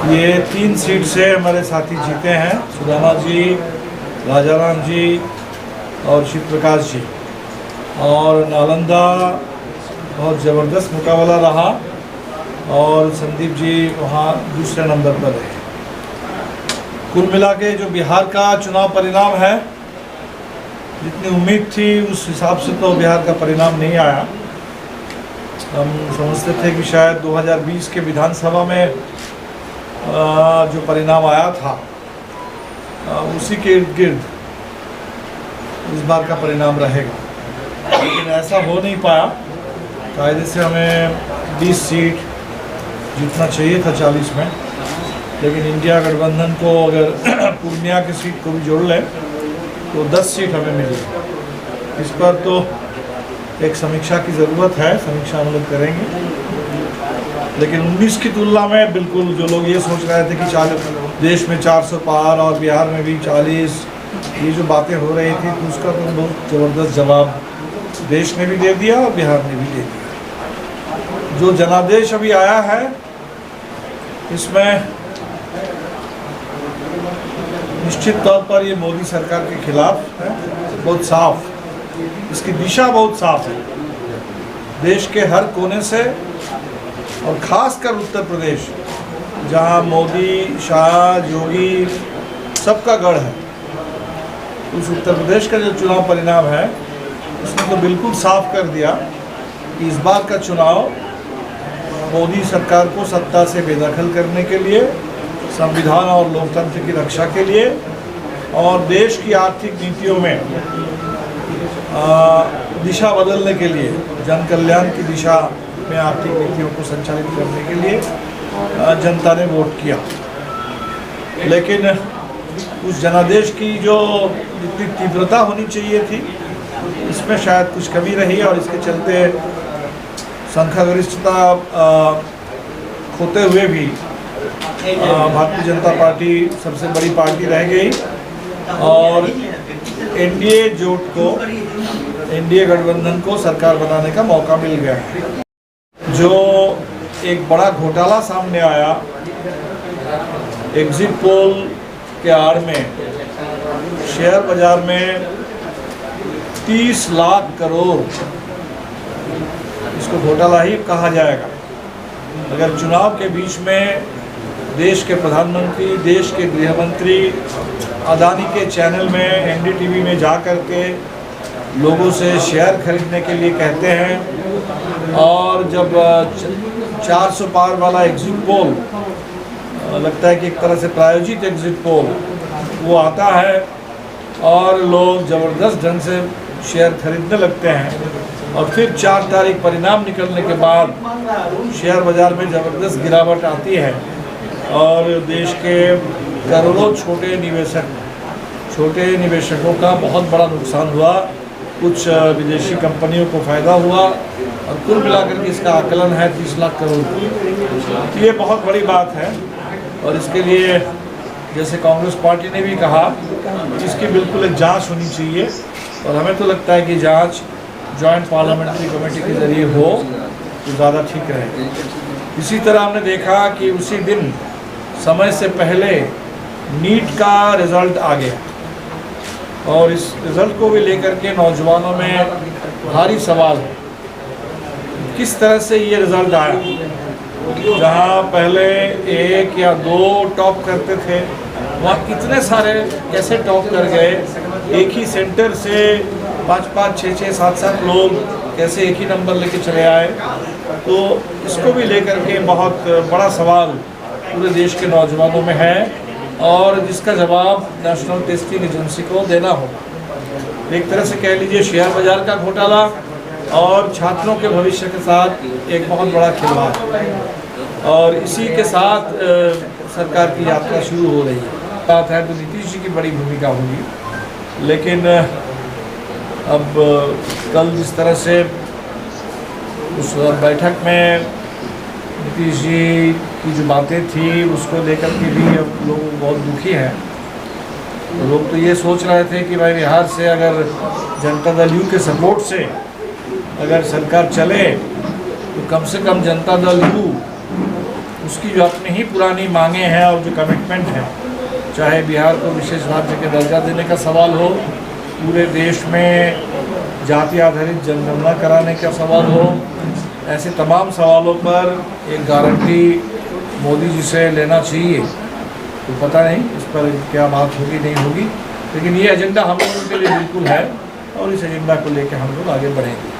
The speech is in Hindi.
ये 3 सीट से हमारे साथी जीते हैं, सुदामा जी, राजाराम जी और शिव प्रकाश जी। और नालंदा बहुत ज़बरदस्त मुकाबला रहा और संदीप जी वहाँ दूसरे नंबर पर रहे। कुल मिला के जो बिहार का चुनाव परिणाम है, जितनी उम्मीद थी उस हिसाब से तो बिहार का परिणाम नहीं आया। हम समझते थे कि शायद 2020 के विधानसभा में जो परिणाम आया था उसी के इर्द गिर्द इस बार का परिणाम रहेगा, लेकिन ऐसा हो नहीं पाया। कायदे से हमें 20 सीट जीतना चाहिए था 40 में, लेकिन इंडिया गठबंधन को अगर पूर्णिया की सीट को भी जोड़ लें तो 10 सीट हमें मिली। इस पर तो एक समीक्षा की ज़रूरत है, समीक्षा हम लोग करेंगे। लेकिन 19 की तुलना में बिल्कुल जो लोग ये सोच रहे थे कि देश में 400 पार और बिहार में भी 40, ये जो बातें हो रही थी तो उसका तो बहुत ज़बरदस्त जवाब देश ने भी दे दिया और बिहार ने भी दे दिया। जो जनादेश अभी आया है इसमें निश्चित तौर पर ये मोदी सरकार के खिलाफ है, बहुत साफ, इसकी दिशा बहुत साफ है। देश के हर कोने से और ख़ासकर उत्तर प्रदेश, जहां मोदी, शाह, योगी सबका गढ़ है, उस उत्तर प्रदेश का जो चुनाव परिणाम है उसने तो बिल्कुल साफ कर दिया कि इस बार का चुनाव मोदी सरकार को सत्ता से बेदखल करने के लिए, संविधान और लोकतंत्र की रक्षा के लिए और देश की आर्थिक नीतियों में दिशा बदलने के लिए, जन कल्याण की दिशा में आर्थिक नीतियों को संचालित करने के लिए जनता ने वोट किया। लेकिन उस जनादेश की जो जितनी तीव्रता होनी चाहिए थी इसमें शायद कुछ कमी रही और इसके चलते संख्यागरिष्ठता खोते हुए भी भारतीय जनता पार्टी सबसे बड़ी पार्टी रह गई और एनडीए जोट को, एनडीए गठबंधन को सरकार बनाने का मौका मिल गया है। जो एक बड़ा घोटाला सामने आया एग्जिट पोल के आड़ में, शेयर बाजार में 30 लाख करोड़, इसको घोटाला ही कहा जाएगा। अगर चुनाव के बीच में देश के प्रधानमंत्री, देश के गृह मंत्री अदानी के चैनल में, एनडीटीवी में जा कर के लोगों से शेयर खरीदने के लिए कहते हैं और जब 400 पार वाला एग्जिट पोल, लगता है कि एक तरह से प्रायोजित एग्जिट पोल वो आता है और लोग ज़बरदस्त ढंग से शेयर खरीदने लगते हैं और फिर 4 तारीख परिणाम निकलने के बाद शेयर बाज़ार में ज़बरदस्त गिरावट आती है और देश के करोड़ों छोटे निवेशकों का बहुत बड़ा नुकसान हुआ, कुछ विदेशी कंपनियों को फ़ायदा हुआ और कुल मिलाकर के इसका आकलन है 30 लाख करोड़। तो ये बहुत बड़ी बात है और इसके लिए जैसे कांग्रेस पार्टी ने भी कहा इसकी बिल्कुल एक जांच होनी चाहिए और हमें तो लगता है कि जांच जॉइंट पार्लियामेंट्री कमेटी के ज़रिए हो तो ज़्यादा ठीक रहेगा। इसी तरह हमने देखा कि उसी दिन समय से पहले नीट का रिज़ल्ट आ गया और इस रिज़ल्ट को भी लेकर के नौजवानों में भारी सवाल है, किस तरह से ये रिज़ल्ट आया। जहाँ पहले 1 या 2 टॉप करते थे, वहाँ इतने सारे कैसे टॉप कर गए, एक ही सेंटर से 5-5, 6-6, 7-7 लोग कैसे एक ही नंबर लेके चले आए। तो इसको भी लेकर के बहुत बड़ा सवाल पूरे देश के नौजवानों में है और जिसका जवाब नेशनल टेस्टिंग एजेंसी को देना होगा। एक तरह से कह लीजिए शेयर बाजार का घोटाला और छात्रों के भविष्य के साथ एक बहुत बड़ा खिलवाड़ और इसी के साथ सरकार की यात्रा शुरू हो रही है। बात है तो नीतीश जी की बड़ी भूमिका होगी, लेकिन अब कल जिस तरह से उस बैठक में नीतीश जी की जो बातें थी उसको लेकर के भी अब लोग बहुत दुखी हैं। तो लोग तो ये सोच रहे थे कि भाई बिहार से अगर जनता दल यू के सपोर्ट से अगर सरकार चले तो कम से कम जनता दल यू उसकी जो अपनी ही पुरानी मांगे हैं और जो कमिटमेंट है, चाहे बिहार को विशेष राज्य के दर्जा देने का सवाल हो, पूरे देश में जाति आधारित जनगणना कराने का सवाल हो, ऐसे तमाम सवालों पर एक गारंटी मोदी जी से लेना चाहिए। तो पता नहीं इस पर क्या बात होगी नहीं होगी, लेकिन ये एजेंडा हम लोगों के लिए बिल्कुल है और इस एजेंडा को लेकर हम लोग आगे बढ़ेंगे।